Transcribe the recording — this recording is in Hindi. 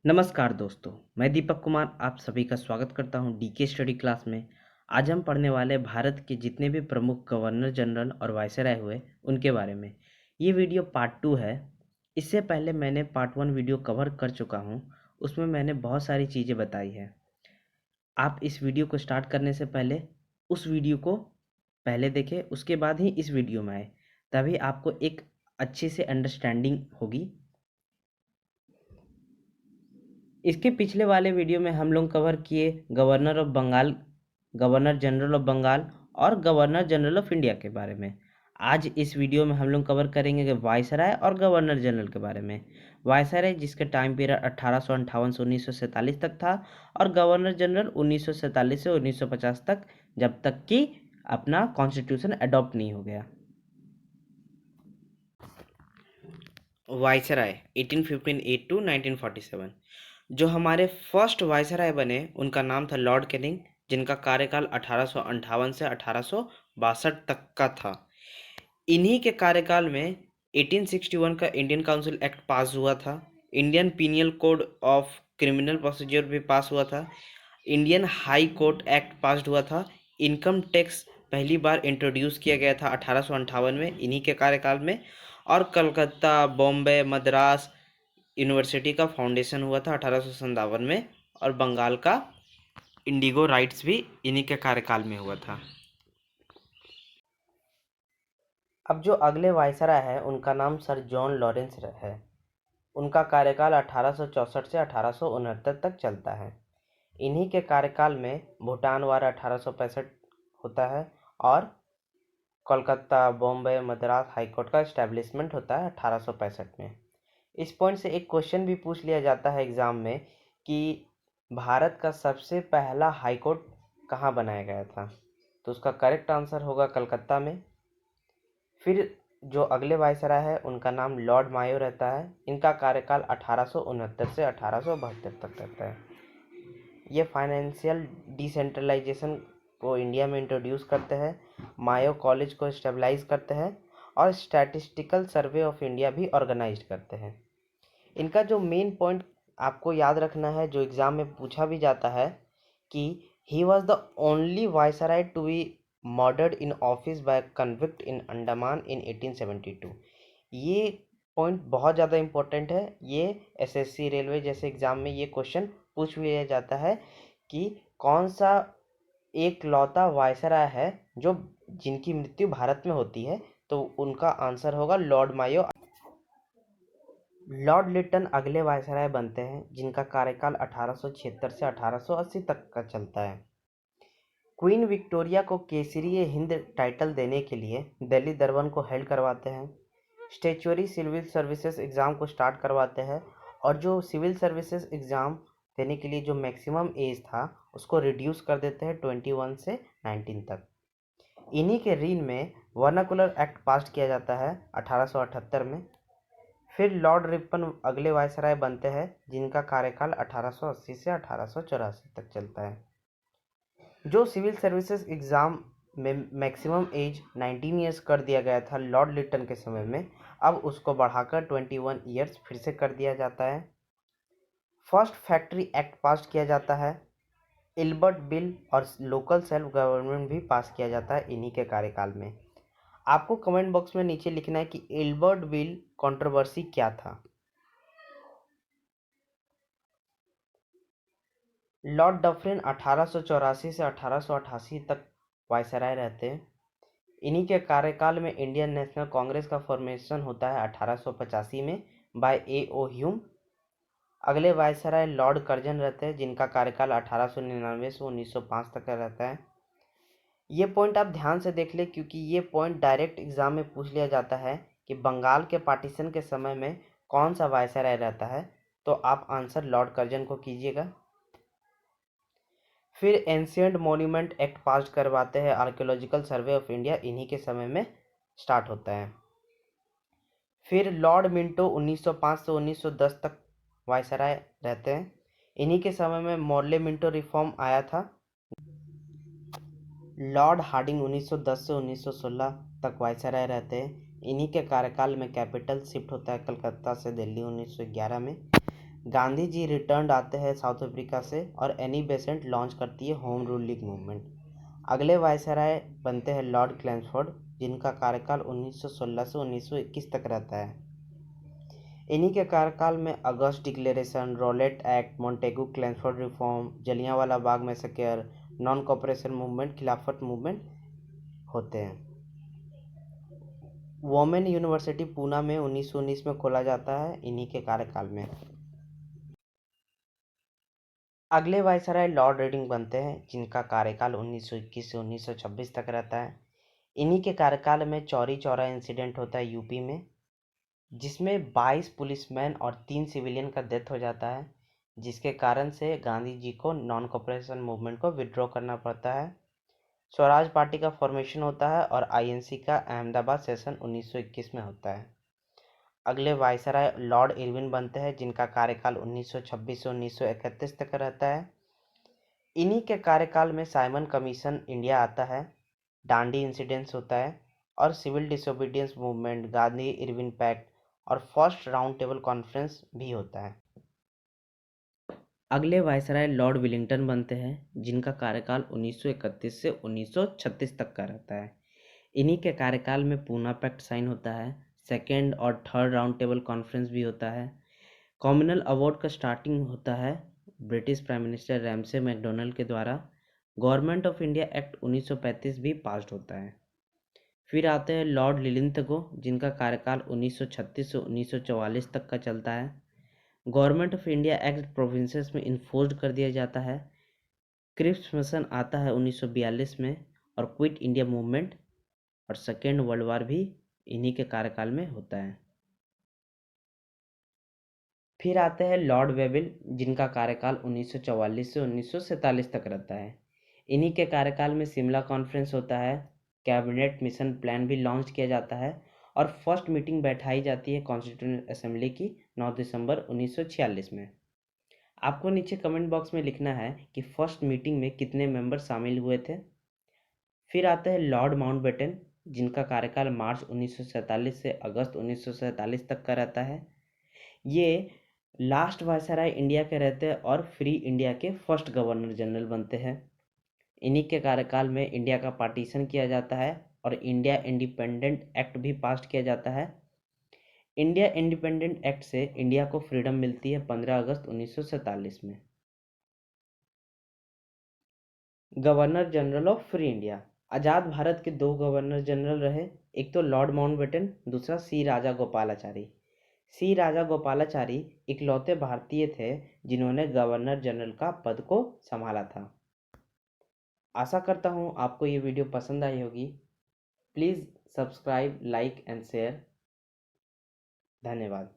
नमस्कार दोस्तों, मैं दीपक कुमार आप सभी का स्वागत करता हूं डीके स्टडी क्लास में। आज हम पढ़ने वाले भारत के जितने भी प्रमुख गवर्नर जनरल और वायसराय हुए उनके बारे में। ये वीडियो पार्ट 2 है। इससे पहले मैंने पार्ट 1 वीडियो कवर कर चुका हूं, उसमें मैंने बहुत सारी चीज़ें बताई है। आप इस वीडियो को स्टार्ट करने से पहले उस वीडियो को पहले देखें, उसके बाद ही इस वीडियो में आए, तभी आपको एक अच्छे से अंडरस्टैंडिंग होगी। इसके पिछले वाले वीडियो में हम लोग कवर किए governor of Bengal, governor general of Bengal और गवर्नर जनरल ऑफ इंडिया के बारे में। आज इस वीडियो में हम लोग कवर करेंगे कि वायसराय और गवर्नर जनरल के बारे में। वायसराय जिसका टाइम पीरियड 1858 से 1947 तक था और गवर्नर जनरल 1947 से 1950 तक, जब तक कि अपना कॉन्स्टिट्यूशन अडॉप्ट नहीं हो गया। Viceroy 1858 to 1947। जो हमारे फर्स्ट वायसराय बने उनका नाम था लॉर्ड कैनिंग, जिनका कार्यकाल 1858 से 1862 तक का था। इन्हीं के कार्यकाल में 1861 का इंडियन काउंसिल एक्ट पास हुआ था। Indian pineal code of criminal procedure भी पास हुआ था। इंडियन हाई कोर्ट एक्ट पास हुआ था। इनकम टैक्स पहली बार इंट्रोड्यूस किया गया था 1858 में इन्हीं के कार्यकाल में। और कलकत्ता, बॉम्बे, मद्रास यूनिवर्सिटी का फाउंडेशन हुआ था 1857 में। और बंगाल का इंडिगो राइट्स भी इन्हीं के कार्यकाल में हुआ था। अब जो अगले वायसराय है उनका नाम सर जॉन लॉरेंस है। उनका कार्यकाल 1864 से 1869 तक चलता है। इन्हीं के कार्यकाल में भूटान वार 1865 होता है और कोलकाता, बॉम्बे, मद्रास हाईकोर्ट का इस्टेब्लिशमेंट होता है 1865 में। इस पॉइंट से एक क्वेश्चन भी पूछ लिया जाता है एग्ज़ाम में कि भारत का सबसे पहला हाई कोर्ट कहाँ बनाया गया था, तो उसका करेक्ट आंसर होगा कलकत्ता में। फिर जो अगले वायसराय है उनका नाम लॉर्ड मायो रहता है। इनका कार्यकाल 1869 से 1872 तक रहता है। ये फाइनेंशियल डिसेंट्रलाइजेशन को इंडिया में इंट्रोड्यूस करते हैं, मायो कॉलेज को स्टेबलाइज करते हैं और स्टैटिस्टिकल सर्वे ऑफ इंडिया भी ऑर्गेनाइज करते हैं। इनका जो मेन पॉइंट आपको याद रखना है, जो एग्ज़ाम में पूछा भी जाता है, कि he was the only viceroy to be murdered in office by convict in Andaman in 1872। ये पॉइंट बहुत ज़्यादा इम्पोर्टेंट है। ये एसएससी, रेलवे जैसे एग्ज़ाम में ये क्वेश्चन पूछ लिया जाता है कि कौन सा एक लौता वायसराय है जो जिनकी मृत्यु भारत में होती है, तो उनका आंसर होगा लॉर्ड मायो। लॉर्ड लिटन अगले वायसराय बनते हैं जिनका कार्यकाल 1876 से 1880 तक का चलता है। क्वीन विक्टोरिया को केसरीय हिंद टाइटल देने के लिए दिल्ली दरबार को हेल्ड करवाते हैं। स्टैट्यूटरी सिविल सर्विसेज एग्ज़ाम को स्टार्ट करवाते हैं और जो सिविल सर्विसेज एग्ज़ाम देने के लिए जो मैक्सिमम एज था उसको रिड्यूस कर देते हैं 21 से 19 तक। इन्हीं के रीन में वर्नाकुलर एक्ट पास किया जाता है 1878 में। फिर लॉर्ड रिपन अगले वायसराय बनते हैं जिनका कार्यकाल 1880 से 1884 तक चलता है। जो सिविल सर्विसेज एग्ज़ाम में मैक्सिमम एज 19 ईयर्स कर दिया गया था लॉर्ड लिटन के समय में, अब उसको बढ़ाकर 21 ईयर्स फिर से कर दिया जाता है। फर्स्ट फैक्ट्री एक्ट पास किया जाता है। इल्बर्ट बिल और लोकल सेल्फ गवर्नमेंट भी पास किया जाता है इन्हीं के कार्यकाल में। आपको कमेंट बॉक्स में नीचे लिखना है कि इल्बर्ट बिल कंट्रोवर्सी क्या था। लॉर्ड डफरिन 1884 से 1888 तक वायसराय रहते हैं। इन्हीं के कार्यकाल में इंडियन नेशनल कांग्रेस का फॉर्मेशन होता है 1885 में बाय ए.ओ. ह्यूम। अगले वायसराय लॉर्ड कर्जन रहते हैं जिनका कार्यकाल 1899 से 1905 तक का रहता है। ये पॉइंट आप ध्यान से देख ले क्योंकि ये पॉइंट डायरेक्ट एग्जाम में पूछ लिया जाता है कि बंगाल के पार्टीशन के समय में कौन सा वायसराय रहता है, तो आप आंसर लॉर्ड कर्जन को कीजिएगा। फिर एंशियंट मॉन्यूमेंट एक्ट पास करवाते हैं, आर्कियोलॉजिकल सर्वे ऑफ इंडिया इन्हीं के समय में स्टार्ट होता है। फिर लॉर्ड मिंटो 1905 से 1910 तक वायसराय रहते हैं। इन्हीं के समय में मॉर्ले मिंटो रिफॉर्म आया था। लॉर्ड हार्डिंग 1910 से 1916 तक वायसराय रहते हैं। इन्हीं के कार्यकाल में कैपिटल शिफ्ट होता है कलकत्ता से दिल्ली 1911 में। गांधी जी रिटर्न आते हैं साउथ अफ्रीका से और एनी बेसेंट लॉन्च करती है होम रूल लीग मूवमेंट। अगले वायसराय बनते हैं लॉर्ड क्लैम्सफोर्ड, जिनका कार्यकाल 1916 से 1921 तक रहता है। इन्हीं के कार्यकाल में August declaration, Rowlatt act, Montagu Chelmsford reform, Jallianwala Bagh massacre, non cooperation movement, Khilafat movement होते हैं। वोमेन यूनिवर्सिटी पूना में 1919 में खोला जाता है इन्हीं के कार्यकाल में। अगले वायसराय लॉर्ड रेडिंग बनते हैं, जिनका कार्यकाल 1921 से 1926 तक रहता है। इन्हीं के कार्यकाल में चौरी चौरा इंसिडेंट होता है यूपी में, जिसमें 22 पुलिसमैन और 3 सिविलियन का डेथ हो जाता है, जिसके कारण से गांधी जी को नॉन कॉपरेशन मूवमेंट को विड्रॉ करना पड़ता है। स्वराज पार्टी का फॉर्मेशन होता है और आईएनसी का अहमदाबाद सेशन 1921 में होता है। अगले वायसराय लॉर्ड इरविन बनते हैं, जिनका कार्यकाल 1926 से 1931 तक रहता है। इन्हीं के कार्यकाल में साइमन कमीशन इंडिया आता है, डांडी इंसिडेंट्स होता है और civil disobedience movement, Gandhi Irwin pact और फर्स्ट राउंड टेबल कॉन्फ्रेंस भी होता है। अगले वायसराय लॉर्ड विलिंगटन बनते हैं, जिनका कार्यकाल 1931 से 1936 तक का रहता है। इन्हीं के कार्यकाल में पूना पैक्ट साइन होता है, सेकेंड और थर्ड राउंड टेबल कॉन्फ्रेंस भी होता है। कॉमनवेल्थ अवार्ड का स्टार्टिंग होता है British prime minister Ramsay McDonald के द्वारा। गवर्नमेंट ऑफ इंडिया एक्ट 1935 भी पास्ड होता है। फिर आते हैं लॉर्ड लिलिंथगो, जिनका कार्यकाल 1936 से 1944 तक का चलता है। Government of India act provinces में इन्फोर्स्ड कर दिया जाता है। क्रिप्स मिशन आता है 1942 में और क्विट इंडिया मूवमेंट और सेकेंड वर्ल्ड वॉर भी इन्हीं के कार्यकाल में होता है। फिर आते हैं लॉर्ड वेविल, जिनका कार्यकाल 1944 से 1947 तक रहता है। इन्हीं के कार्यकाल में शिमला कॉन्फ्रेंस होता है, कैबिनेट मिशन प्लान भी लॉन्च किया जाता है और फर्स्ट मीटिंग बैठाई जाती है कॉन्स्टिट्यूएंट असेंबली की 9 दिसंबर 1946 में। आपको नीचे कमेंट बॉक्स में लिखना है कि फर्स्ट मीटिंग में कितने मेंबर शामिल हुए थे। फिर आते हैं लॉर्ड माउंटबेटन, जिनका कार्यकाल मार्च 1947 से अगस्त 1947 तक का रहता है। ये लास्ट वायसराय इंडिया के रहते हैं और फ्री इंडिया के फर्स्ट गवर्नर जनरल बनते हैं। इन्हीं के कार्यकाल में इंडिया का पार्टीशन किया जाता है और इंडिया इंडिपेंडेंट एक्ट भी पास किया जाता है। इंडिया इंडिपेंडेंट एक्ट से इंडिया को फ्रीडम मिलती है 15 अगस्त 1947 में। Governor general of free India. आज़ाद भारत के 2 गवर्नर जनरल रहे, एक तो लॉर्ड माउंटबेटन, दूसरा सी राजा गोपालाचारी। सी राजा गोपालाचारी इकलौते भारतीय थे जिन्होंने गवर्नर जनरल का पद को संभाला था। आशा करता हूँ आपको ये वीडियो पसंद आई होगी। Please subscribe, like and share. धन्यवाद।